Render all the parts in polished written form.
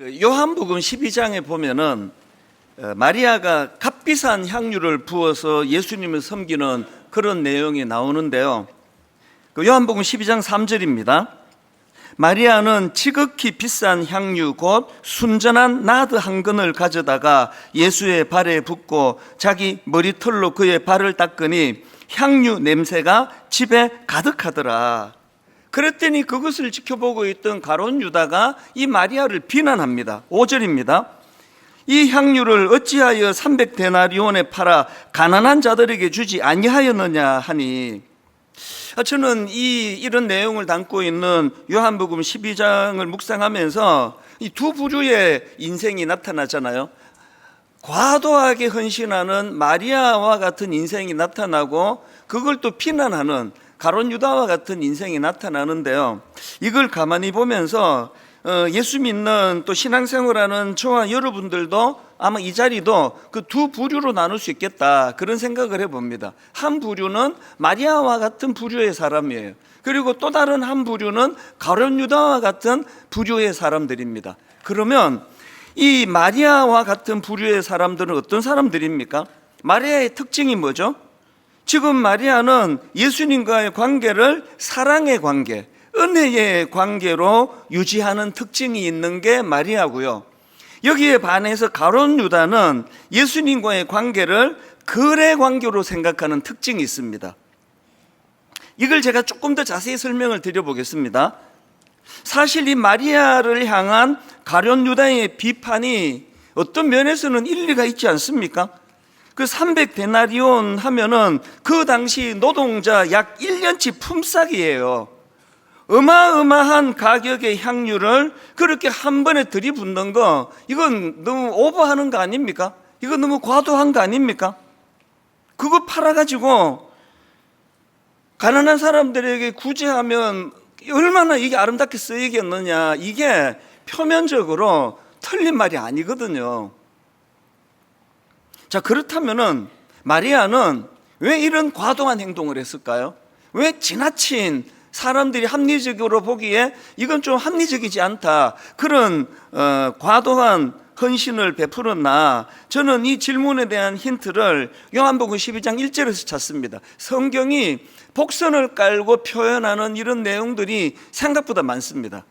요한복음 12장에 보면은 마리아가 값비싼 향유를 부어서 예수님을 섬기는 그런 내용이 나오는데요. 요한복음 12장 3절입니다. 마리아는 지극히 비싼 향유 곧 순전한 나드 한 근을 가져다가 예수의 발에 붓고 자기 머리털로 그의 발을 닦으니 향유 냄새가 집에 가득하더라. 그랬더니 그것을 지켜보고 있던 가룟 유다가 이 마리아를 비난합니다. 5절입니다. 이 향유를 어찌하여 300데나리온에 팔아 가난한 자들에게 주지 아니하였느냐 하니, 저는 이런 내용을 담고 있는 요한복음 12장을 묵상하면서 이 두 부류의 인생이 나타나잖아요. 과도하게 헌신하는 마리아와 같은 인생이 나타나고, 그걸 또 비난하는 가룟 유다와 같은 인생이 나타나는데요. 이걸 가만히 보면서 예수 믿는 또 신앙생활하는 저와 여러분들도 아마 이 자리도 그 두 부류로 나눌 수 있겠다, 그런 생각을 해봅니다. 한 부류는 마리아와 같은 부류의 사람이에요. 그리고 또 다른 한 부류는 가룟 유다와 같은 부류의 사람들입니다. 그러면 이 마리아와 같은 부류의 사람들은 어떤 사람들입니까? 마리아의 특징이 뭐죠? 지금 마리아는 예수님과의 관계를 사랑의 관계, 은혜의 관계로 유지하는 특징이 있는 게 마리아고요. 여기에 반해서 가룟 유다는 예수님과의 관계를 거래 관계로 생각하는 특징이 있습니다. 이걸 제가 조금 더 자세히 설명을 드려보겠습니다. 사실 이 마리아를 향한 가룟 유다의 비판이 어떤 면에서는 일리가 있지 않습니까? 그 300데나리온 하면은 그 당시 노동자 약 1년치 품삯이에요. 어마어마한 가격의 향유를 그렇게 한 번에 들이붓는 거, 이건 너무 오버하는 거 아닙니까? 이건 너무 과도한 거 아닙니까? 그거 팔아가지고 가난한 사람들에게 구제하면 얼마나 이게 아름답게 쓰이겠느냐, 이게 표면적으로 틀린 말이 아니거든요. 자, 그렇다면은 마리아는 왜 이런 과도한 행동을 했을까요? 왜 지나친, 사람들이 합리적으로 보기에 이건 좀 합리적이지 않다, 그런 과도한 헌신을 베풀었나? 저는 이 질문에 대한 힌트를 요한복음 12장 1절에서 찾습니다. 성경이 복선을 깔고 표현하는 이런 내용들이 생각보다 많습니다.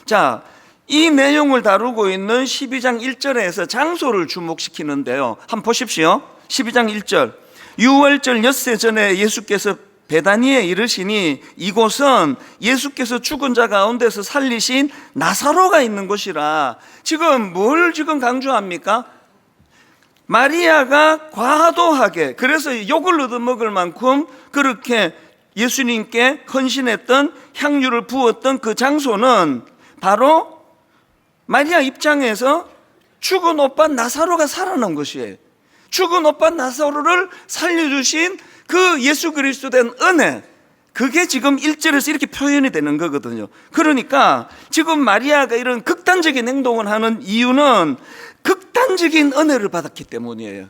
자, 이 내용을 다루고 있는 12장 1절에서 장소를 주목시키는데요. 한번 보십시오. 12장 1절. 유월절 엿새 전에 예수께서 베다니에 이르시니 이곳은 예수께서 죽은 자 가운데서 살리신 나사로가 있는 곳이라. 지금 뭘 강조합니까? 마리아가 과도하게, 그래서 욕을 얻어먹을 만큼 그렇게 예수님께 헌신했던 향유를 부었던 그 장소는 바로 마리아 입장에서 죽은 오빠 나사로가 살아난 것이에요. 죽은 오빠 나사로를 살려주신 그 예수 그리스도 된 은혜, 그게 지금 1절에서 이렇게 표현이 되는 거거든요. 그러니까 지금 마리아가 이런 극단적인 행동을 하는 이유는 극단적인 은혜를 받았기 때문이에요.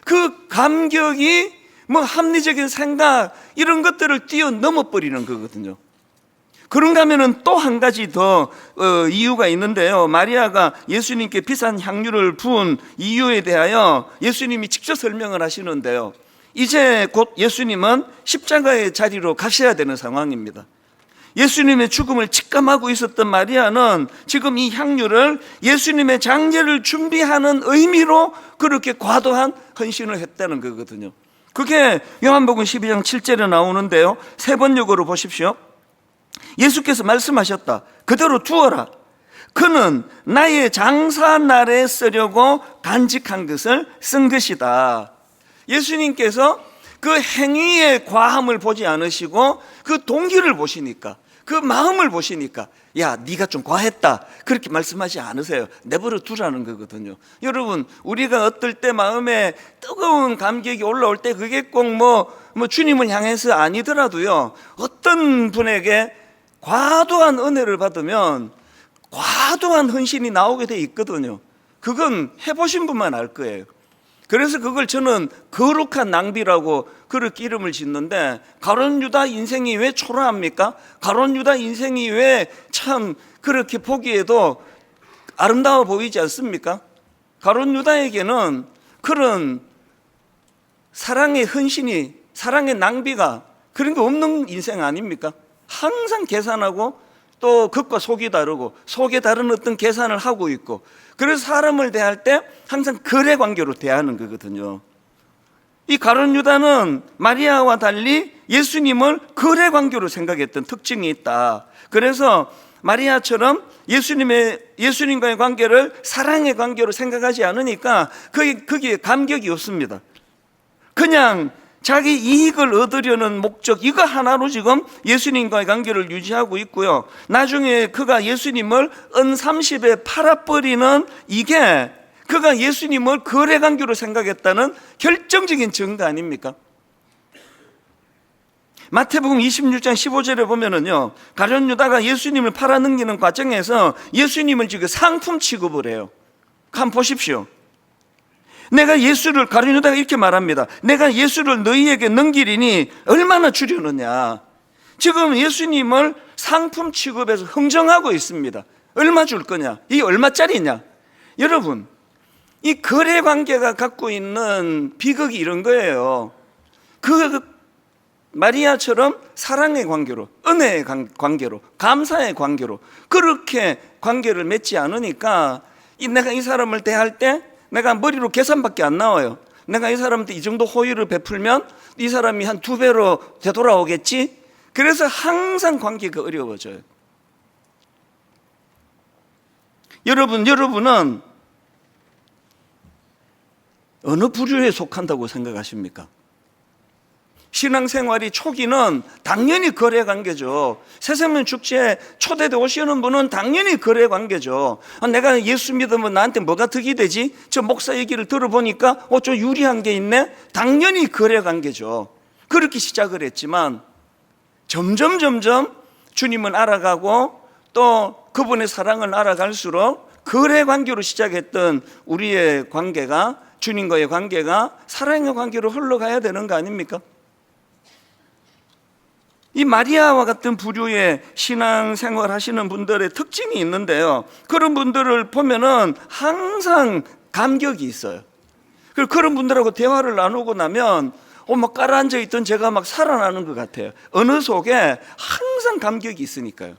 그 감격이 뭐 합리적인 생각, 이런 것들을 뛰어넘어 버리는 거거든요. 그런가 하면은 또 한 가지 더 이유가 있는데요. 마리아가 예수님께 비싼 향유를 부은 이유에 대하여 예수님이 직접 설명을 하시는데요. 이제 곧 예수님은 십자가의 자리로 가셔야 되는 상황입니다. 예수님의 죽음을 직감하고 있었던 마리아는 지금 이 향유를 예수님의 장례를 준비하는 의미로 그렇게 과도한 헌신을 했다는 거거든요. 그게 요한복음 12장 7절에 나오는데요. 세 번역으로 보십시오. 예수께서 말씀하셨다. 그대로 두어라. 그는 나의 장사 날에 쓰려고 간직한 것을 쓴 것이다. 예수님께서 그 행위의 과함을 보지 않으시고 그 동기를 보시니까, 그 마음을 보시니까, 야, 네가 좀 과했다, 그렇게 말씀하지 않으세요. 내버려 두라는 거거든요. 여러분, 우리가 어떨 때 마음에 뜨거운 감격이 올라올 때 그게 꼭 뭐 주님을 향해서 아니더라도요, 어떤 분에게 과도한 은혜를 받으면 과도한 헌신이 나오게 돼 있거든요. 그건 해보신 분만 알 거예요. 그래서 그걸 저는 거룩한 낭비라고 그렇게 이름을 짓는데, 가룟 유다 인생이 왜 초라합니까? 가룟 유다 인생이 왜 참 그렇게 보기에도 아름다워 보이지 않습니까? 가룟 유다에게는 그런 사랑의 헌신이, 사랑의 낭비가 그런 게 없는 인생 아닙니까? 항상 계산하고 또 겉과 속이 다르고 속에 다른 어떤 계산을 하고 있고, 그래서 사람을 대할 때 항상 거래 관계로 대하는 거거든요. 이 가룟 유다는 마리아와 달리 예수님을 거래 관계로 생각했던 특징이 있다. 그래서 마리아처럼 예수님과의 관계를 사랑의 관계로 생각하지 않으니까 거기에 감격이 없습니다. 그냥 자기 이익을 얻으려는 목적, 이거 하나로 지금 예수님과의 관계를 유지하고 있고요. 나중에 그가 예수님을 은30에 팔아버리는 이게 그가 예수님을 거래 관계로 생각했다는 결정적인 증거 아닙니까? 마태복음 26장 15절에 보면은요, 가룟 유다가 예수님을 팔아넘기는 과정에서 예수님을 지금 상품 취급을 해요. 한번 보십시오. 가룟 유다가 이렇게 말합니다. 내가 예수를 너희에게 넘기리니 얼마나 주려느냐. 지금 예수님을 상품 취급해서 흥정하고 있습니다. 얼마 줄 거냐? 이게 얼마짜리냐? 여러분, 이 거래 관계가 갖고 있는 비극이 이런 거예요. 마리아처럼 사랑의 관계로, 은혜의 관계로, 감사의 관계로 그렇게 관계를 맺지 않으니까 내가 이 사람을 대할 때 내가 머리로 계산밖에 안 나와요. 내가 이 사람한테 이 정도 호의를 베풀면 이 사람이 한 2배로 되돌아오겠지. 그래서 항상 관계가 어려워져요. 여러분은 어느 부류에 속한다고 생각하십니까? 신앙생활이 초기는 당연히 거래관계죠. 새생명 축제에 초대돼 오시는 분은 당연히 거래관계죠. 내가 예수 믿으면 나한테 뭐가 득이 되지? 저 목사 얘기를 들어보니까 좀 유리한 게 있네? 당연히 거래관계죠. 그렇게 시작을 했지만 점점 주님을 알아가고 또 그분의 사랑을 알아갈수록 거래관계로 시작했던 우리의 관계가, 주님과의 관계가 사랑의 관계로 흘러가야 되는 거 아닙니까? 이 마리아와 같은 부류의 신앙생활 하시는 분들의 특징이 있는데요, 그런 분들을 보면은 항상 감격이 있어요. 그리고 그런 분들하고 대화를 나누고 나면 막 깔아앉아 있던 제가 막 살아나는 것 같아요. 어느 속에 항상 감격이 있으니까요.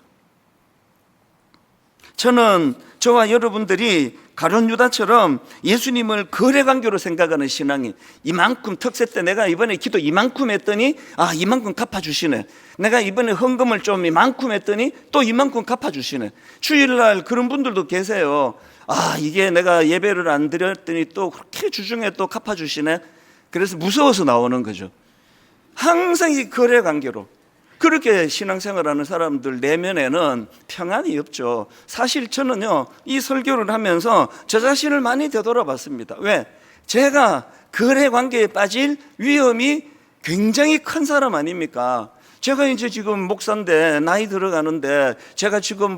저는 저와 여러분들이 가룟 유다처럼 예수님을 거래관계로 생각하는 신앙이, 이만큼 특세 때 내가 이번에 기도 이만큼 했더니 이만큼 갚아주시네, 내가 이번에 헌금을 좀 이만큼 했더니 또 이만큼 갚아주시네. 주일날 그런 분들도 계세요. 이게 내가 예배를 안 드렸더니 또 그렇게 주중에 또 갚아주시네. 그래서 무서워서 나오는 거죠. 항상 이 거래관계로 그렇게 신앙생활하는 사람들 내면에는 평안이 없죠. 사실 저는요, 이 설교를 하면서 저 자신을 많이 되돌아봤습니다. 왜? 제가 거래 관계에 빠질 위험이 굉장히 큰 사람 아닙니까? 제가 이제 지금 목사인데 나이 들어가는데 제가 지금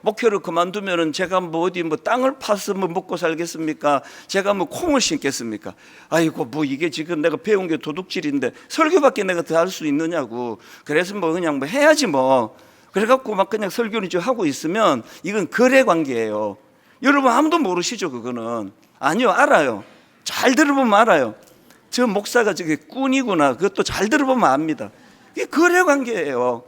목회를 그만두면은 제가 어디 땅을 파서 먹고 살겠습니까? 제가 콩을 심겠습니까? 아이고 이게 지금 내가 배운 게 도둑질인데 설교밖에 내가 더 할 수 있느냐고. 그래서 그냥 해야지 그래갖고 막 그냥 설교를 하고 있으면 이건 거래 관계예요. 여러분 아무도 모르시죠, 그거는? 아니요, 알아요. 잘 들어보면 알아요. 저 목사가 저게 꾼이구나. 그것도 잘 들어보면 압니다. 이게 거래 관계예요.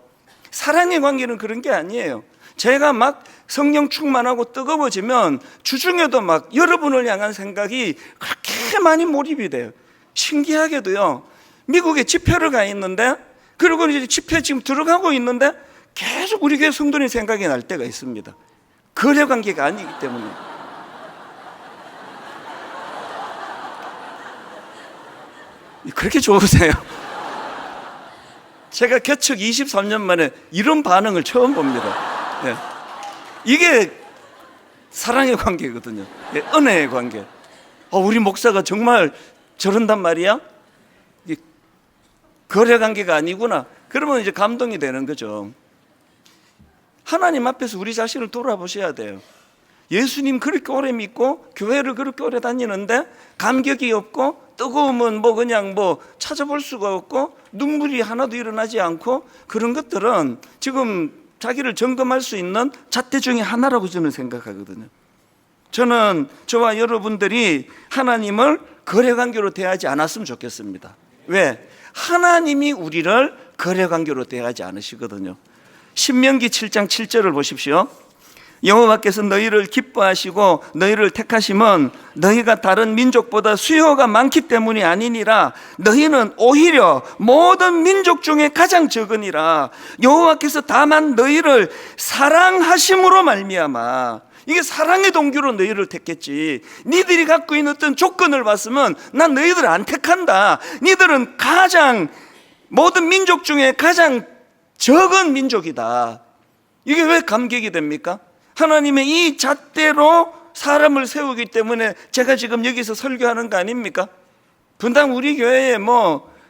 사랑의 관계는 그런 게 아니에요. 제가 막 성령 충만하고 뜨거워지면 주중에도 막 여러분을 향한 생각이 그렇게 많이 몰입이 돼요. 신기하게도요, 미국에 집회를 가 있는데, 그리고 이제 집회 지금 들어가고 있는데 계속 우리 교회 성도님 생각이 날 때가 있습니다. 거래 관계가 아니기 때문에. 그렇게 좋으세요? 제가 개척 23년 만에 이런 반응을 처음 봅니다. 네. 이게 사랑의 관계거든요. 은혜의 관계. 우리 목사가 정말 저런단 말이야? 거래 관계가 아니구나. 그러면 이제 감동이 되는 거죠. 하나님 앞에서 우리 자신을 돌아보셔야 돼요. 예수님 그렇게 오래 믿고 교회를 그렇게 오래 다니는데 감격이 없고 뜨거우면 그냥 찾아볼 수가 없고 눈물이 하나도 일어나지 않고, 그런 것들은 지금 자기를 점검할 수 있는 잣대 중에 하나라고 저는 생각하거든요. 저는 저와 여러분들이 하나님을 거래관계로 대하지 않았으면 좋겠습니다. 왜? 하나님이 우리를 거래관계로 대하지 않으시거든요. 신명기 7장 7절을 보십시오. 여호와께서 너희를 기뻐하시고 너희를 택하심은 너희가 다른 민족보다 수요가 많기 때문이 아니니라. 너희는 오히려 모든 민족 중에 가장 적으니라. 여호와께서 다만 너희를 사랑하심으로 말미암아, 이게 사랑의 동기로 너희를 택했지, 니들이 갖고 있는 어떤 조건을 봤으면 난 너희들을 안 택한다. 니들은 가장, 모든 민족 중에 가장 적은 민족이다. 이게 왜 감격이 됩니까? 하나님의 이 잣대로 사람을 세우기 때문에 제가 지금 여기서 설교하는 거 아닙니까? 분당 우리 교회에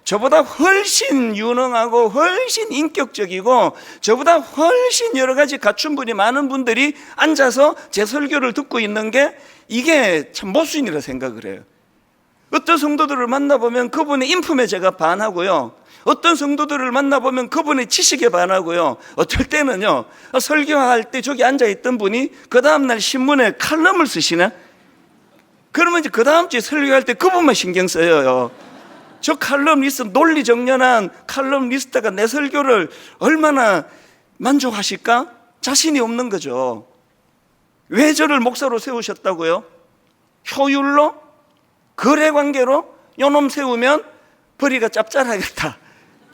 저보다 훨씬 유능하고 훨씬 인격적이고 저보다 훨씬 여러 가지 갖춘 분이 많은 분들이 앉아서 제 설교를 듣고 있는 게, 이게 참 모순이라 생각을 해요. 어떤 성도들을 만나보면 그분의 인품에 제가 반하고요, 어떤 성도들을 만나보면 그분의 지식에 반하고요, 어떨 때는요, 설교할 때 저기 앉아있던 분이 그 다음날 신문에 칼럼을 쓰시네? 그러면 이제 그 다음 주에 설교할 때 그분만 신경 써요. 저 칼럼리스트, 논리정연한 칼럼리스트가 내 설교를 얼마나 만족하실까? 자신이 없는 거죠. 왜 저를 목사로 세우셨다고요? 효율로? 거래관계로? 요놈 세우면 벌이가 짭짤하겠다,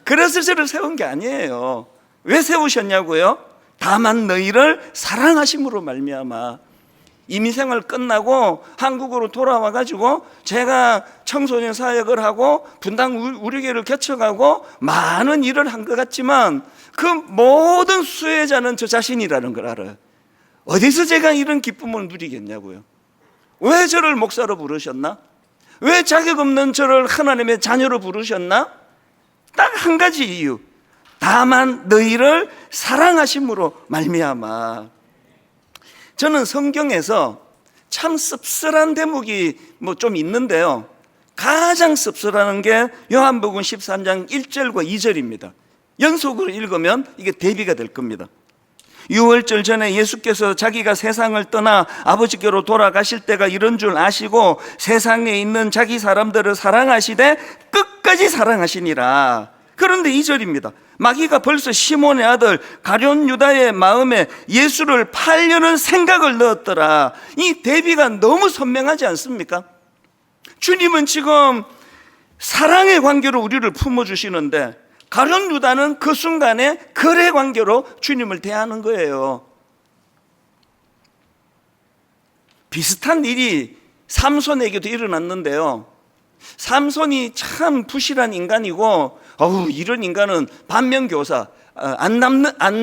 그래서 저를 세운 게 아니에요. 왜 세우셨냐고요? 다만 너희를 사랑하심으로 말미암아. 이민생활 끝나고 한국으로 돌아와 가지고 제가 청소년 사역을 하고 분당 우리교회를 개척하고 많은 일을 한 것 같지만 그 모든 수혜자는 저 자신이라는 걸 알아요. 어디서 제가 이런 기쁨을 누리겠냐고요. 왜 저를 목사로 부르셨나? 왜 자격 없는 저를 하나님의 자녀로 부르셨나? 딱 한 가지 이유, 다만 너희를 사랑하심으로 말미암아. 저는 성경에서 참 씁쓸한 대목이 좀 있는데요, 가장 씁쓸한 게 요한복음 13장 1절과 2절입니다. 연속으로 읽으면 이게 대비가 될 겁니다. 유월절 전에 예수께서 자기가 세상을 떠나 아버지께로 돌아가실 때가 이런 줄 아시고 세상에 있는 자기 사람들을 사랑하시되 끝까지 사랑하시니라. 그런데 2절입니다. 마귀가 벌써 시몬의 아들 가룟 유다의 마음에 예수를 팔려는 생각을 넣었더라. 이 대비가 너무 선명하지 않습니까? 주님은 지금 사랑의 관계로 우리를 품어주시는데 가룟 유다는 그 순간에 거래 관계로 주님을 대하는 거예요. 비슷한 일이 삼손에게도 일어났는데요, 삼손이 참 부실한 인간이고, 이런 인간은 반면교사, 안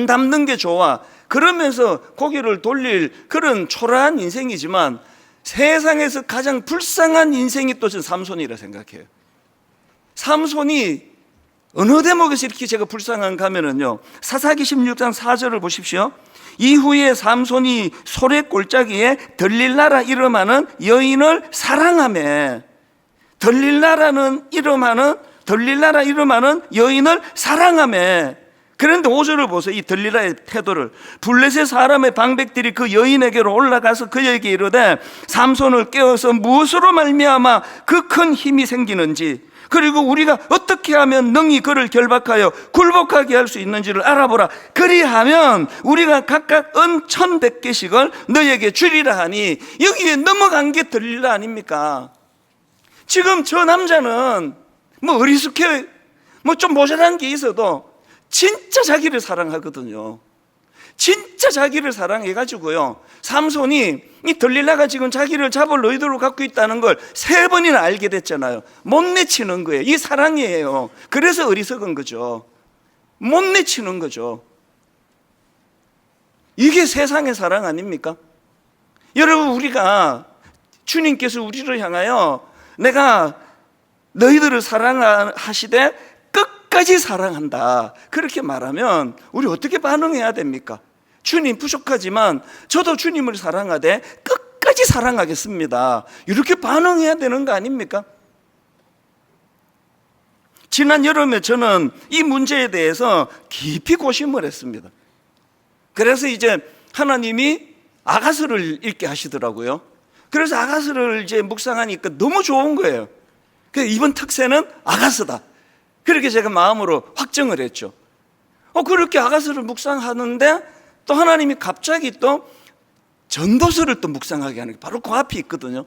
닮는 게 좋아, 그러면서 고개를 돌릴 그런 초라한 인생이지만 세상에서 가장 불쌍한 인생이 또 저는 삼손이라 생각해요. 삼손이 어느 대목에서 이렇게 제가 불쌍한가 하면은요, 사사기 16장 4절을 보십시오. 이후에 삼손이 소래 골짜기에 들릴라라 이름하는 여인을 사랑하며, 들릴라라 이름하는 여인을 사랑하며. 그런데 5절을 보세요. 이 들릴라의 태도를. 블레셋 사람의 방백들이 그 여인에게로 올라가서 그에게 이르되 삼손을 깨워서 무엇으로 말미암아 그 큰 힘이 생기는지, 그리고 우리가 어떻게 하면 능히 그를 결박하여 굴복하게 할 수 있는지를 알아보라. 그리하면 우리가 각각 은 1,100개씩을 너에게 주리라 하니. 여기에 넘어간 게 들릴라 아닙니까? 지금 저 남자는 어리숙해, 좀 모자란 게 있어도 진짜 자기를 사랑하거든요. 진짜 자기를 사랑해가지고요, 삼손이 이 들릴라가 지금 자기를 잡을 의도로 갖고 있다는 걸 3번이나 알게 됐잖아요. 못 내치는 거예요. 이게 사랑이에요. 그래서 어리석은 거죠. 못 내치는 거죠. 이게 세상의 사랑 아닙니까? 여러분, 우리가 주님께서 우리를 향하여 내가 너희들을 사랑하시되 끝까지 사랑한다, 그렇게 말하면 우리 어떻게 반응해야 됩니까? 주님 부족하지만 저도 주님을 사랑하되 끝까지 사랑하겠습니다, 이렇게 반응해야 되는 거 아닙니까? 지난 여름에 저는 이 문제에 대해서 깊이 고심을 했습니다. 그래서 이제 하나님이 아가서를 읽게 하시더라고요. 그래서 아가서를 이제 묵상하니까 너무 좋은 거예요. 그래서 이번 특세는 아가서다. 그렇게 제가 마음으로 확정을 했죠. 그렇게 아가서를 묵상하는데 또 하나님이 갑자기 또 전도서를 또 묵상하게 하는 게 바로 그 앞에 있거든요.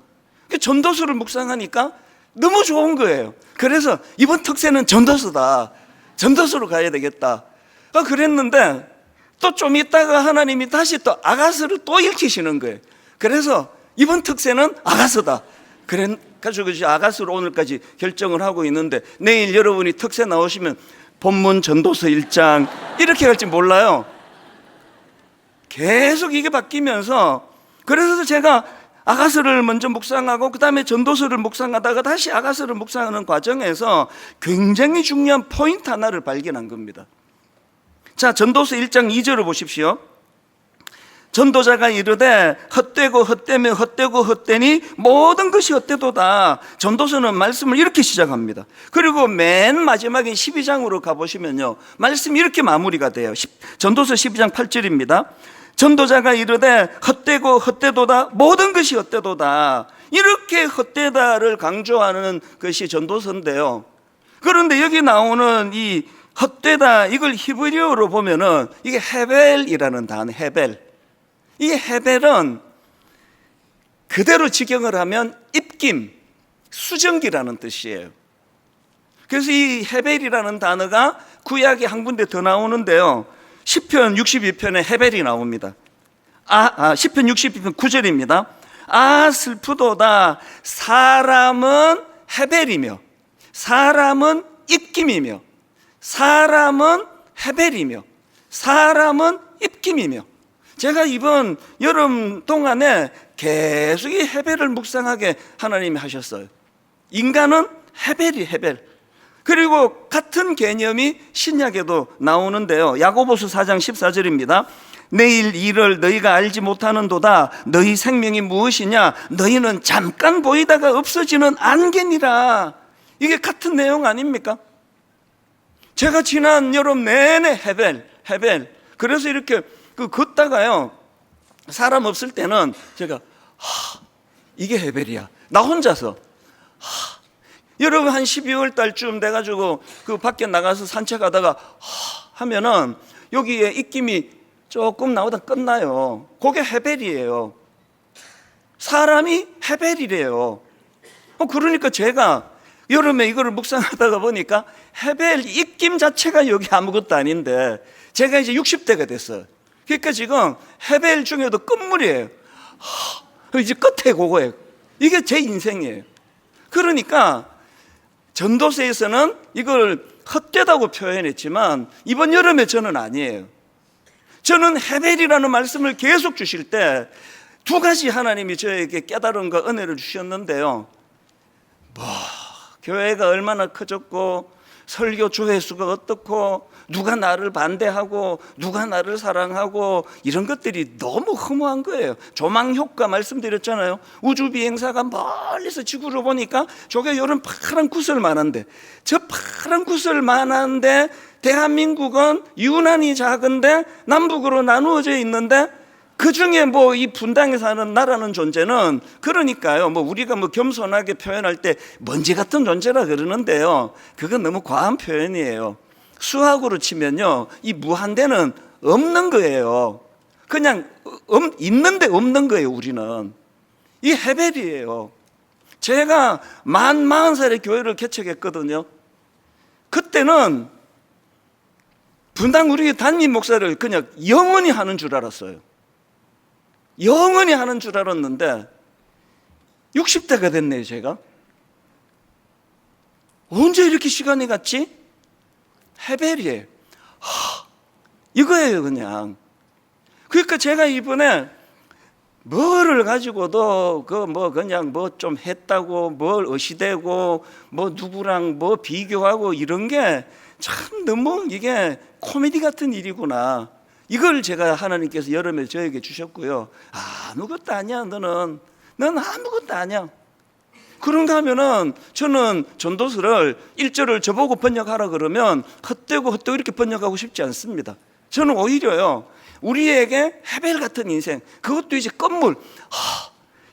전도서를 묵상하니까 너무 좋은 거예요. 그래서 이번 특세는 전도서다. 전도서로 가야 되겠다. 그랬는데 또 좀 있다가 하나님이 다시 또 아가서를 또 읽히시는 거예요. 그래서 이번 특세는 아가서다. 그래가지고 이제 아가서로 오늘까지 결정을 하고 있는데 내일 여러분이 특세 나오시면 본문 전도서 1장 이렇게 갈지 몰라요. 계속 이게 바뀌면서 그래서 제가 아가서를 먼저 묵상하고 그 다음에 전도서를 묵상하다가 다시 아가서를 묵상하는 과정에서 굉장히 중요한 포인트 하나를 발견한 겁니다. 자, 전도서 1장 2절을 보십시오. 전도자가 이르되 헛되고 헛되며 헛되고 헛되니 모든 것이 헛되도다. 전도서는 말씀을 이렇게 시작합니다. 그리고 맨 마지막인 12장으로 가보시면요, 말씀이 이렇게 마무리가 돼요. 전도서 12장 8절입니다. 전도자가 이르되 헛되고 헛되도다. 모든 것이 헛되도다. 이렇게 헛되다를 강조하는 것이 전도서인데요. 그런데 여기 나오는 이 헛되다, 이걸 히브리어로 보면은 이게 헤벨이라는 단어, 헤벨. 이 헤벨은 그대로 직역을 하면 입김, 수증기라는 뜻이에요. 그래서 이 헤벨이라는 단어가 구약에 한 군데 더 나오는데요, 시편 62편에 헤벨이 나옵니다. 시편 62편 9절입니다. 슬프도다. 사람은 헤벨이며 사람은 입김이며 사람은 헤벨이며 사람은 입김이며. 제가 이번 여름 동안에 계속 이 헤벨을 묵상하게 하나님이 하셨어요. 인간은 헤벨이 헤벨. 그리고 같은 개념이 신약에도 나오는데요, 야고보서 4장 14절입니다. 내일 일을 너희가 알지 못하는도다. 너희 생명이 무엇이냐? 너희는 잠깐 보이다가 없어지는 안개니라. 이게 같은 내용 아닙니까? 제가 지난 여름 내내 헤벨. 그래서 이렇게 걷다가요, 사람 없을 때는 제가 이게 헤벨이야. 나 혼자서 여러분 한 12월 달쯤 돼가지고 밖에 나가서 산책하다가 하면은 여기에 입김이 조금 나오다 끝나요. 그게 헤벨이에요. 사람이 헤벨이래요. 그러니까 제가 여름에 이거를 묵상하다가 보니까 헤벨 입김 자체가 여기 아무것도 아닌데 제가 이제 60대가 됐어요. 그러니까 지금 헤벨 중에도 끝물이에요. 이제 끝에 그거예요. 이게 제 인생이에요. 그러니까 전도서에서는 이걸 헛되다고 표현했지만 이번 여름에 저는 아니에요. 저는 헤벨이라는 말씀을 계속 주실 때 두 가지 하나님이 저에게 깨달음과 은혜를 주셨는데요, 교회가 얼마나 커졌고 설교 조회수가 어떻고 누가 나를 반대하고 누가 나를 사랑하고 이런 것들이 너무 허무한 거예요. 조망효과 말씀드렸잖아요. 우주비행사가 멀리서 지구를 보니까 저게 요런 파란 구슬만한데, 저 파란 구슬만한데 대한민국은 유난히 작은데 남북으로 나누어져 있는데 그 중에 이 분당에 사는 나라는 존재는, 그러니까요, 우리가 겸손하게 표현할 때 먼지 같은 존재라 그러는데요, 그건 너무 과한 표현이에요. 수학으로 치면요, 이 무한대는 없는 거예요. 그냥 있는데 없는 거예요. 우리는 이 헤벨이에요. 제가 40살에 교회를 개척했거든요. 그때는 분당 우리 담임 목사를 그냥 영원히 하는 줄 알았어요. 영원히 하는 줄 알았는데 60대가 됐네요. 제가 언제 이렇게 시간이 갔지? 헤벨이에요. 이거예요 그냥. 그러니까 제가 이번에 뭐를 가지고도 그냥 좀 했다고 뭘 의시되고 누구랑 비교하고 이런 게 참 너무 이게 코미디 같은 일이구나. 이걸 제가 하나님께서 여름에 저에게 주셨고요. 아무것도 아니야. 넌 아무것도 아니야. 그런가 하면은 저는 전도서를 1절을 저보고 번역하라 그러면 헛되고 이렇게 번역하고 싶지 않습니다. 저는 오히려요, 우리에게 헤벨 같은 인생, 그것도 이제 끝물,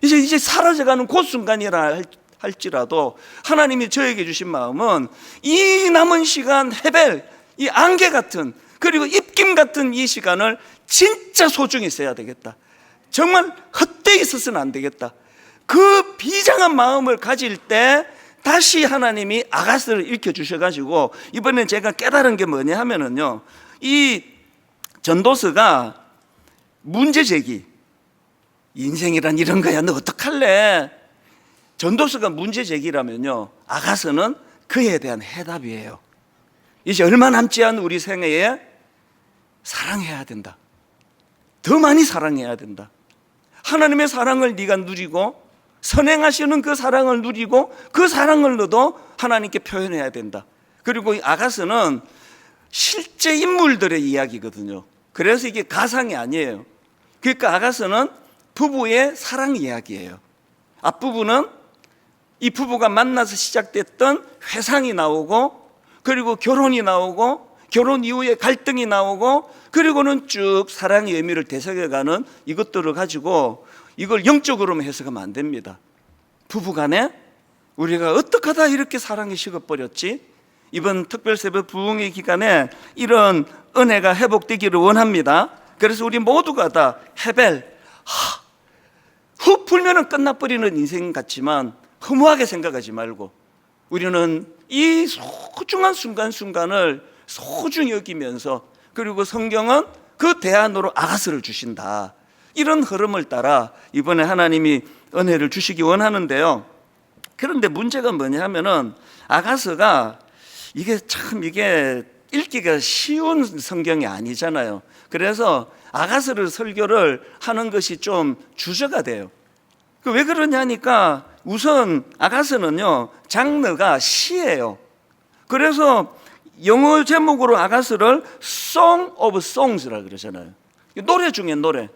이제 사라져가는 그 순간이라 할지라도 하나님이 저에게 주신 마음은 이 남은 시간 헤벨, 이 안개 같은, 그리고 입김 같은 이 시간을 진짜 소중히 써야 되겠다. 정말 헛되이 있어서는 안 되겠다. 그 비장한 마음을 가질 때 다시 하나님이 아가스를 일으켜주셔가지고, 이번에 제가 깨달은 게 뭐냐 하면은요, 이 전도서가 문제제기, 인생이란 이런 거야, 너 어떡할래? 전도서가 문제제기라면요, 아가서는 그에 대한 해답이에요. 이제 얼마 남지 않은 우리 생애에 사랑해야 된다. 더 많이 사랑해야 된다. 하나님의 사랑을 네가 누리고, 선행하시는 그 사랑을 누리고, 그 사랑을 너도 하나님께 표현해야 된다. 그리고 이 아가서는 실제 인물들의 이야기거든요. 그래서 이게 가상이 아니에요. 그러니까 아가서는 부부의 사랑 이야기예요. 앞부분은 이 부부가 만나서 시작됐던 회상이 나오고, 그리고 결혼이 나오고, 결혼 이후에 갈등이 나오고, 그리고는 쭉 사랑의 의미를 되새겨가는 이것들을 가지고, 이걸 영적으로만 해석하면 안 됩니다. 부부간에 우리가 어떻게 하다 이렇게 사랑이 식어버렸지? 이번 특별새벽 부흥의 기간에 이런 은혜가 회복되기를 원합니다. 그래서 우리 모두가 다 헤벨, 훅 불면은 끝나버리는 인생 같지만 허무하게 생각하지 말고, 우리는 이 소중한 순간순간을 소중히 여기면서, 그리고 성경은 그 대안으로 아가스를 주신다. 이런 흐름을 따라 이번에 하나님이 은혜를 주시기 원하는데요. 그런데 문제가 뭐냐 하면은 아가스가 이게 읽기가 쉬운 성경이 아니잖아요. 그래서 아가스를 설교를 하는 것이 좀 주저가 돼요. 왜 그러냐니까, 우선 아가스는요, 장르가 시예요. 그래서 영어 제목으로 아가스를 Song of Songs라 그러잖아요. 노래 중에 노래.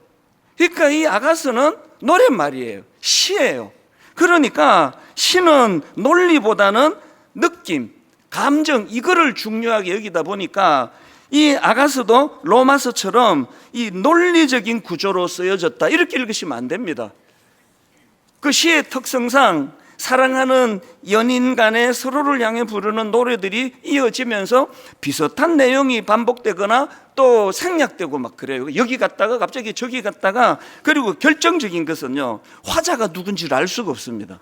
그러니까 이 아가스는 노랫말이에요. 시예요. 그러니까 시는 논리보다는 느낌, 감정, 이거를 중요하게 여기다 보니까 이 아가스도 로마서처럼 이 논리적인 구조로 쓰여졌다, 이렇게 읽으시면 안 됩니다. 그 시의 특성상 사랑하는 연인 간에 서로를 향해 부르는 노래들이 이어지면서 비슷한 내용이 반복되거나 또 생략되고 막 그래요. 여기 갔다가 갑자기 저기 갔다가, 그리고 결정적인 것은요, 화자가 누군지를 알 수가 없습니다.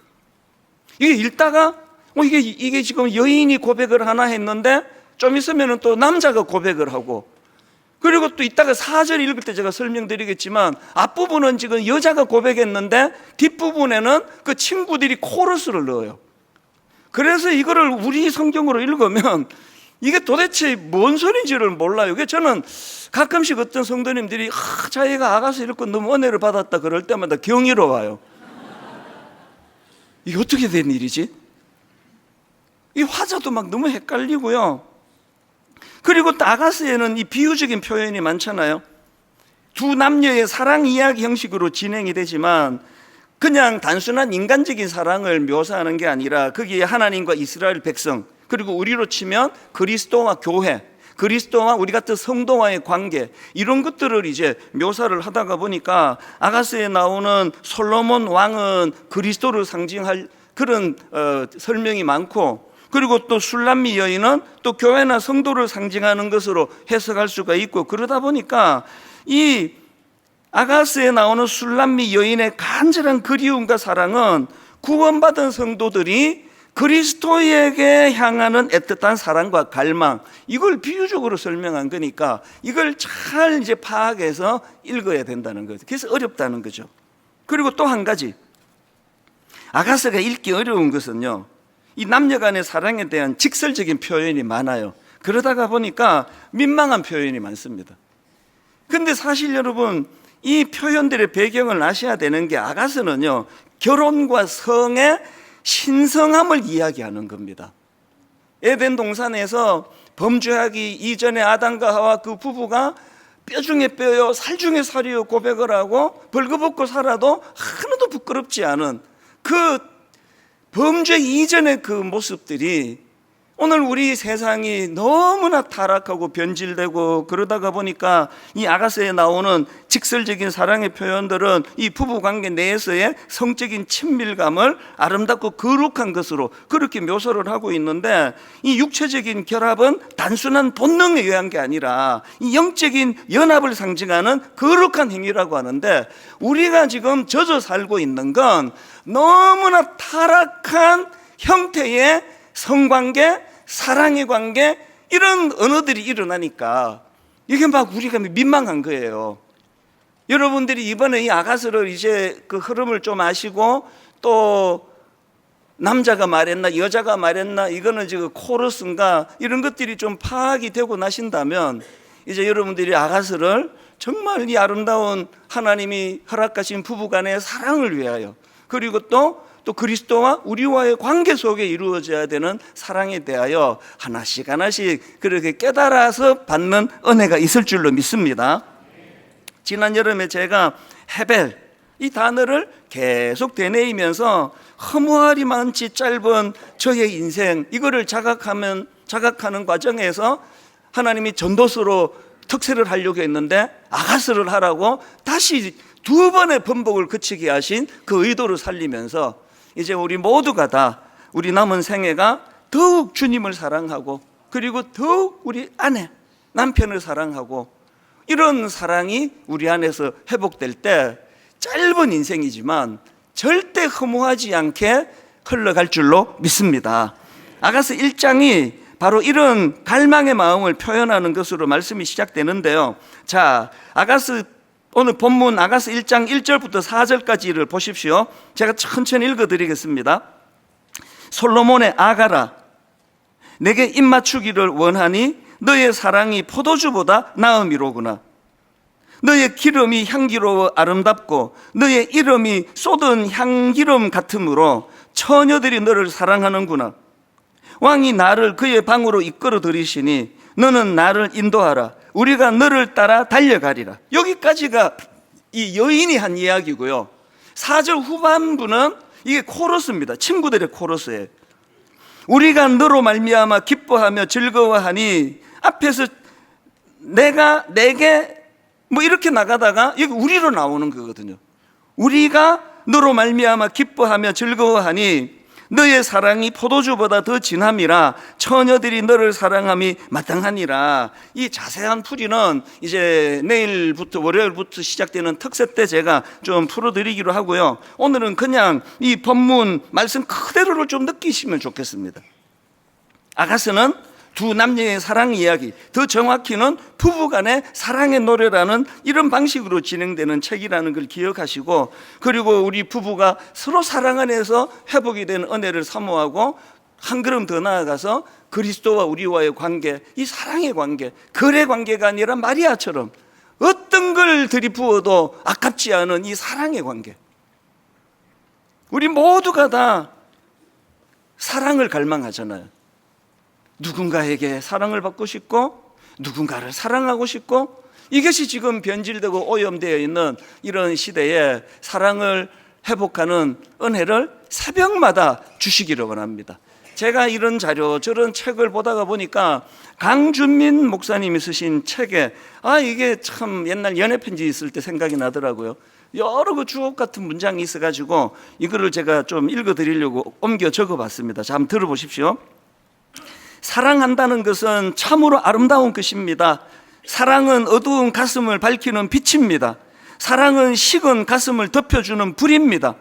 이게 읽다가 이게 지금 여인이 고백을 하나 했는데 좀 있으면 또 남자가 고백을 하고, 그리고 또 이따가 4절 읽을 때 제가 설명드리겠지만 앞부분은 지금 여자가 고백했는데 뒷부분에는 그 친구들이 코러스를 넣어요. 그래서 이거를 우리 성경으로 읽으면 이게 도대체 뭔 소리인지를 몰라요. 그래서 저는 가끔씩 어떤 성도님들이 자기가 아가서 읽고 너무 은혜를 받았다 그럴 때마다 경이로워요. 이게 어떻게 된 일이지? 이 화자도 막 너무 헷갈리고요. 그리고 또 아가스에는 이 비유적인 표현이 많잖아요. 두 남녀의 사랑 이야기 형식으로 진행이 되지만 그냥 단순한 인간적인 사랑을 묘사하는 게 아니라 거기에 하나님과 이스라엘 백성, 그리고 우리로 치면 그리스도와 교회, 그리스도와 우리 같은 성도와의 관계, 이런 것들을 이제 묘사를 하다가 보니까 아가스에 나오는 솔로몬 왕은 그리스도를 상징할 그런 설명이 많고, 그리고 또 술람미 여인은 또 교회나 성도를 상징하는 것으로 해석할 수가 있고, 그러다 보니까 이 아가스에 나오는 술람미 여인의 간절한 그리움과 사랑은 구원받은 성도들이 그리스도에게 향하는 애틋한 사랑과 갈망, 이걸 비유적으로 설명한 거니까 이걸 잘 이제 파악해서 읽어야 된다는 거죠. 그래서 어렵다는 거죠. 그리고 또 한 가지, 아가스가 읽기 어려운 것은요, 이 남녀 간의 사랑에 대한 직설적인 표현이 많아요. 그러다가 보니까 민망한 표현이 많습니다. 근데 사실 여러분, 이 표현들의 배경을 아셔야 되는 게, 아가스는요, 결혼과 성의 신성함을 이야기하는 겁니다. 에덴 동산에서 범죄하기 이전에 아담과 하와 그 부부가 뼈 중에 뼈요 살 중에 살이요 고백을 하고 벌거벗고 살아도 하나도 부끄럽지 않은 그 범죄 이전의 그 모습들이 오늘 우리 세상이 너무나 타락하고 변질되고 그러다가 보니까 이 아가서에 나오는 직설적인 사랑의 표현들은 이 부부관계 내에서의 성적인 친밀감을 아름답고 거룩한 것으로 그렇게 묘사를 하고 있는데, 이 육체적인 결합은 단순한 본능에 의한 게 아니라 이 영적인 연합을 상징하는 거룩한 행위라고 하는데, 우리가 지금 젖어 살고 있는 건 너무나 타락한 형태의 성관계, 사랑의 관계, 이런 언어들이 일어나니까 이게 막 우리가 민망한 거예요. 여러분들이 이번에 이 아가서를 이제 그 흐름을 좀 아시고, 또 남자가 말했나 여자가 말했나, 이거는 지금 코러스인가, 이런 것들이 좀 파악이 되고 나신다면 이제 여러분들이 아가서를 정말 이 아름다운 하나님이 허락하신 부부간의 사랑을 위하여, 그리고 또 그리스도와 우리와의 관계 속에 이루어져야 되는 사랑에 대하여 하나씩 하나씩 그렇게 깨달아서 받는 은혜가 있을 줄로 믿습니다. 지난 여름에 제가 헤벨, 이 단어를 계속 되뇌이면서 허무하리 많지 짧은 저의 인생, 이거를 자각하는 과정에서 하나님이 전도서로 특세를 하려고 했는데 아가서를 하라고 다시 2번의 번복을 거치게 하신 그 의도를 살리면서 이제 우리 모두가 다 우리 남은 생애가 더욱 주님을 사랑하고, 그리고 더욱 우리 아내, 남편을 사랑하고, 이런 사랑이 우리 안에서 회복될 때 짧은 인생이지만 절대 허무하지 않게 흘러갈 줄로 믿습니다. 아가서 1장이 바로 이런 갈망의 마음을 표현하는 것으로 말씀이 시작되는데요. 자, 오늘 본문 아가서 1장 1절부터 4절까지를 보십시오. 제가 천천히 읽어드리겠습니다. 솔로몬의 아가라, 내게 입맞추기를 원하니 너의 사랑이 포도주보다 나음이로구나. 너의 기름이 향기로워 아름답고 너의 이름이 쏟은 향기름 같으므로 처녀들이 너를 사랑하는구나. 왕이 나를 그의 방으로 이끌어 들이시니 너는 나를 인도하라. 우리가 너를 따라 달려가리라. 여기까지가 이 여인이 한 이야기고요. 4절 후반부는 이게 코러스입니다. 친구들의 코러스예요. 우리가 너로 말미암아 기뻐하며 즐거워하니, 앞에서 내게 뭐 이렇게 나가다가 여기 우리로 나오는 거거든요. 우리가 너로 말미암아 기뻐하며 즐거워하니 너의 사랑이 포도주보다 더 진함이라 처녀들이 너를 사랑함이 마땅하니라. 이 자세한 풀이는 이제 내일부터 월요일부터 시작되는 특세 때 제가 좀 풀어드리기로 하고요. 오늘은 그냥 이 본문 말씀 그대로를 좀 느끼시면 좋겠습니다. 아가서는 두 남녀의 사랑 이야기, 더 정확히는 부부간의 사랑의 노래라는 이런 방식으로 진행되는 책이라는 걸 기억하시고, 그리고 우리 부부가 서로 사랑 안에서 회복이 되는 은혜를 사모하고, 한 걸음 더 나아가서 그리스도와 우리와의 관계, 이 사랑의 관계, 거래 관계가 아니라 마리아처럼 어떤 걸 들이부어도 아깝지 않은 이 사랑의 관계, 우리 모두가 다 사랑을 갈망하잖아요. 누군가에게 사랑을 받고 싶고 누군가를 사랑하고 싶고, 이것이 지금 변질되고 오염되어 있는 이런 시대에 사랑을 회복하는 은혜를 새벽마다 주시기를 원합니다. 제가 이런 자료 저런 책을 보다가 보니까 강준민 목사님이 쓰신 책에 이게 참 옛날 연애편지 있을 때 생각이 나더라고요. 여러 그 주옥 같은 문장이 있어가지고 이거를 제가 좀 읽어드리려고 옮겨 적어봤습니다. 자, 한번 들어보십시오. 사랑한다는 것은 참으로 아름다운 것입니다. 사랑은 어두운 가슴을 밝히는 빛입니다. 사랑은 식은 가슴을 덮여주는 불입니다.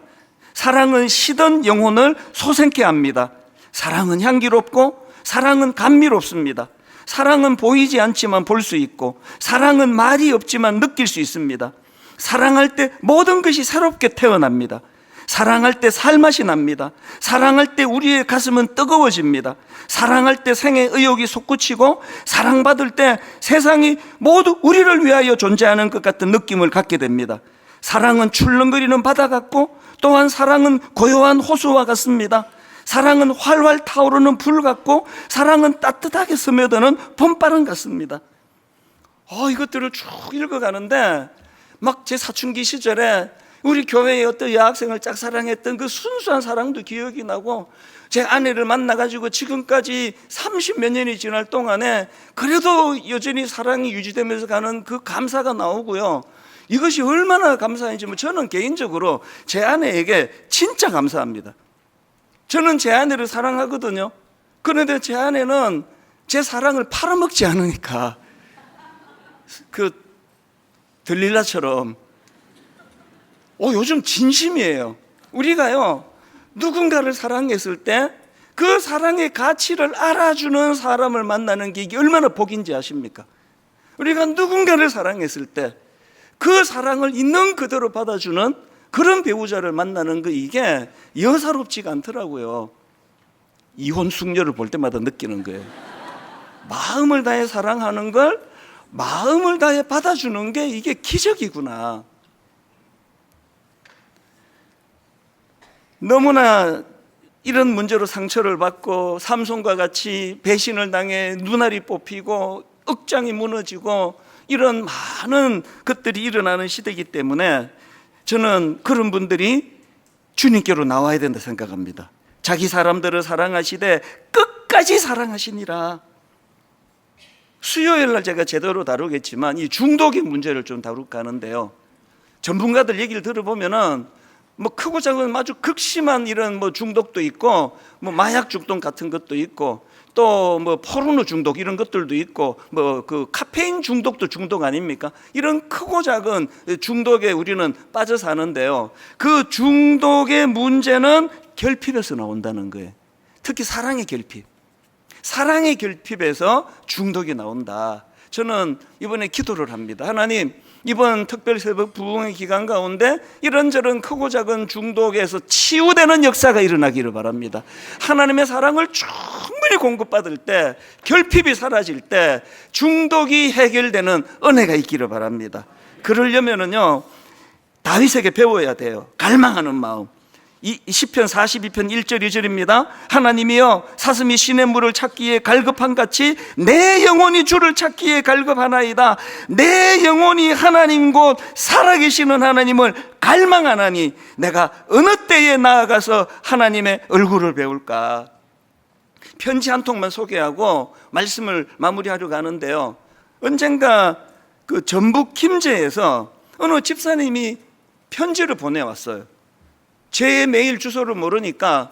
사랑은 시든 영혼을 솟게 합니다. 사랑은 향기롭고 사랑은 감미롭습니다. 사랑은 보이지 않지만 볼 수 있고, 사랑은 말이 없지만 느낄 수 있습니다. 사랑할 때 모든 것이 새롭게 태어납니다. 사랑할 때 살맛이 납니다. 사랑할 때 우리의 가슴은 뜨거워집니다. 사랑할 때 생의 의욕이 솟구치고, 사랑받을 때 세상이 모두 우리를 위하여 존재하는 것 같은 느낌을 갖게 됩니다. 사랑은 출렁거리는 바다 같고, 또한 사랑은 고요한 호수와 같습니다. 사랑은 활활 타오르는 불 같고, 사랑은 따뜻하게 스며드는 봄바람 같습니다. 이것들을 쭉 읽어가는데 막 제 사춘기 시절에 우리 교회의 어떤 여학생을 짝사랑했던 그 순수한 사랑도 기억이 나고, 제 아내를 만나가지고 지금까지 30몇 년이 지날 동안에 그래도 여전히 사랑이 유지되면서 가는 그 감사가 나오고요. 이것이 얼마나 감사한지 저는 개인적으로 제 아내에게 진짜 감사합니다. 저는 제 아내를 사랑하거든요. 그런데 제 아내는 제 사랑을 팔아먹지 않으니까 그 들릴라처럼 요즘 진심이에요. 우리가요, 누군가를 사랑했을 때 그 사랑의 가치를 알아주는 사람을 만나는 게 이게 얼마나 복인지 아십니까? 우리가 누군가를 사랑했을 때 그 사랑을 있는 그대로 받아주는 그런 배우자를 만나는 거, 이게 여사롭지가 않더라고요. 이혼 숙녀를 볼 때마다 느끼는 거예요. 마음을 다해 사랑하는 걸 마음을 다해 받아주는 게 이게 기적이구나. 너무나 이런 문제로 상처를 받고 삼손과 같이 배신을 당해 눈알이 뽑히고 억장이 무너지고 이런 많은 것들이 일어나는 시대이기 때문에 저는 그런 분들이 주님께로 나와야 된다 생각합니다. 자기 사람들을 사랑하시되 끝까지 사랑하시니라. 수요일 날 제가 제대로 다루겠지만 이 중독의 문제를 좀 다룰까 하는데요, 전문가들 얘기를 들어보면은 크고 작은 아주 극심한 이런 중독도 있고, 마약 중독 같은 것도 있고, 또 포르노 중독 이런 것들도 있고, 그 카페인 중독도 중독 아닙니까? 이런 크고 작은 중독에 우리는 빠져 사는데요, 그 중독의 문제는 결핍에서 나온다는 거예요. 특히 사랑의 결핍. 사랑의 결핍에서 중독이 나온다. 저는 이번에 기도를 합니다. 하나님, 이번 특별 새벽 부흥의 기간 가운데 이런저런 크고 작은 중독에서 치유되는 역사가 일어나기를 바랍니다. 하나님의 사랑을 충분히 공급받을 때, 결핍이 사라질 때 중독이 해결되는 은혜가 있기를 바랍니다. 그러려면은요, 다윗에게 배워야 돼요. 갈망하는 마음. 이 시편 42편 1절 2절입니다. 하나님이여, 사슴이 시냇 물을 찾기에 갈급한 같이 내 영혼이 주를 찾기에 갈급하나이다. 내 영혼이 하나님 곧 살아계시는 하나님을 갈망하나니 내가 어느 때에 나아가서 하나님의 얼굴을 배울까. 편지 한 통만 소개하고 말씀을 마무리하려고 하는데요, 언젠가 그 전북 김제에서 어느 집사님이 편지를 보내왔어요. 제 메일 주소를 모르니까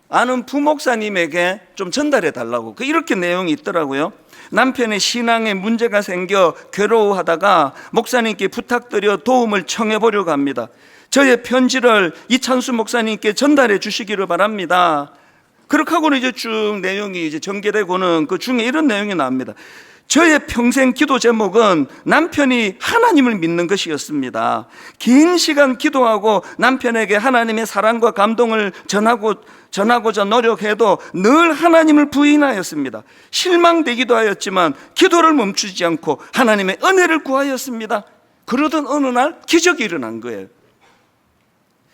아는 부목사님에게 좀 전달해 달라고. 이렇게 내용이 있더라고요. 남편의 신앙에 문제가 생겨 괴로워하다가 목사님께 부탁드려 도움을 청해 보려고 합니다. 저의 편지를 이찬수 목사님께 전달해 주시기를 바랍니다. 그렇게 하고는 이제 쭉 내용이 이제 전개되고는 그 중에 이런 내용이 나옵니다. 저의 평생 기도 제목은 남편이 하나님을 믿는 것이었습니다. 긴 시간 기도하고 남편에게 하나님의 사랑과 감동을 전하고자 노력해도 늘 하나님을 부인하였습니다. 실망되기도 하였지만 기도를 멈추지 않고 하나님의 은혜를 구하였습니다. 그러던 어느 날 기적이 일어난 거예요.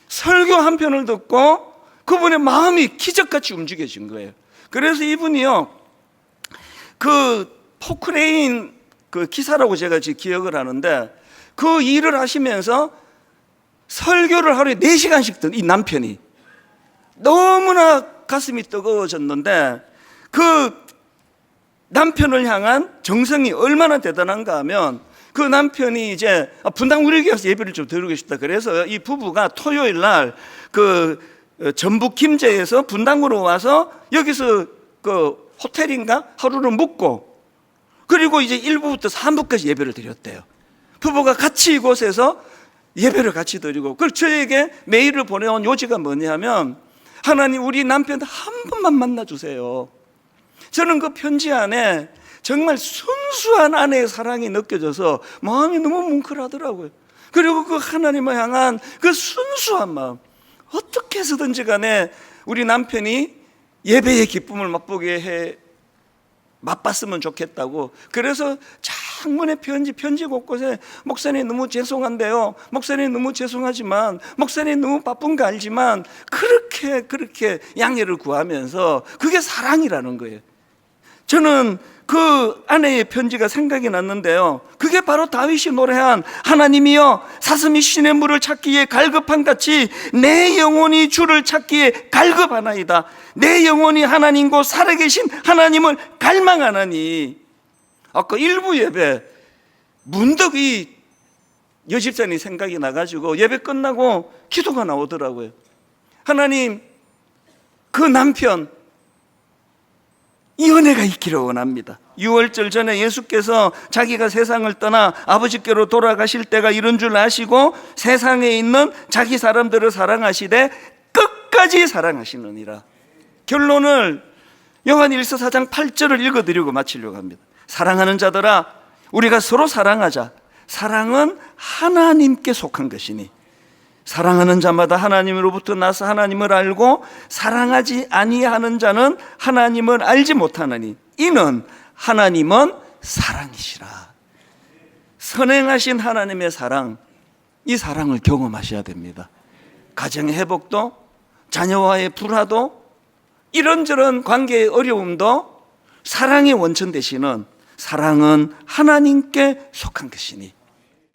설교 한 편을 듣고 그분의 마음이 기적같이 움직여진 거예요. 그래서 이분이요, 그 포크레인 그 기사라고 제가 지금 기억을 하는데, 그 일을 하시면서 설교를 하루에 4시간씩 듣는 이 남편이 너무나 가슴이 뜨거워졌는데, 그 남편을 향한 정성이 얼마나 대단한가 하면, 그 남편이 이제 분당 우리 교회에서 예배를 좀 드리고 싶다 그래서 이 부부가 토요일 날 그 전북 김제에서 분당으로 와서 여기서 그 호텔인가 하루를 묵고, 그리고 이제 1부부터 3부까지 예배를 드렸대요. 부부가 같이 이곳에서 예배를 같이 드리고, 그리고 저에게 메일을 보내온 요지가 뭐냐면, 하나님 우리 남편 한 번만 만나주세요. 저는 그 편지 안에 정말 순수한 아내의 사랑이 느껴져서 마음이 너무 뭉클하더라고요. 그리고 그 하나님을 향한 그 순수한 마음, 어떻게 해서든지 간에 우리 남편이 예배의 기쁨을 맛봤으면 좋겠다고. 그래서 장문의 편지 곳곳에 목사님 너무 죄송한데요, 목사님 너무 죄송하지만, 목사님 너무 바쁜 거 알지만, 그렇게 양해를 구하면서, 그게 사랑이라는 거예요. 저는 그 아내의 편지가 생각이 났는데요, 그게 바로 다윗이 노래한 하나님이여 사슴이 신의 물을 찾기에 갈급한 같이 내 영혼이 주를 찾기에 갈급하나이다. 내 영혼이 하나님과 살아계신 하나님을 갈망하나니. 아까 일부 예배 문득 이 여집사님 생각이 나가지고 예배 끝나고 기도가 나오더라고요. 하나님, 그 남편 이 은혜가 있기를 원합니다. 6월절 전에 예수께서 자기가 세상을 떠나 아버지께로 돌아가실 때가 이런 줄 아시고 세상에 있는 자기 사람들을 사랑하시되 끝까지 사랑하시느니라. 결론을 요한일서 4장 8절을 읽어드리고 마치려고 합니다. 사랑하는 자들아, 우리가 서로 사랑하자. 사랑은 하나님께 속한 것이니 사랑하는 자마다 하나님으로부터 나서 하나님을 알고 사랑하지 아니하는 자는 하나님을 알지 못하느니 이는 하나님은 사랑이시라. 선행하신 하나님의 사랑, 이 사랑을 경험하셔야 됩니다. 가정의 회복도, 자녀와의 불화도, 이런저런 관계의 어려움도 사랑의 원천 되시는 사랑은 하나님께 속한 것이니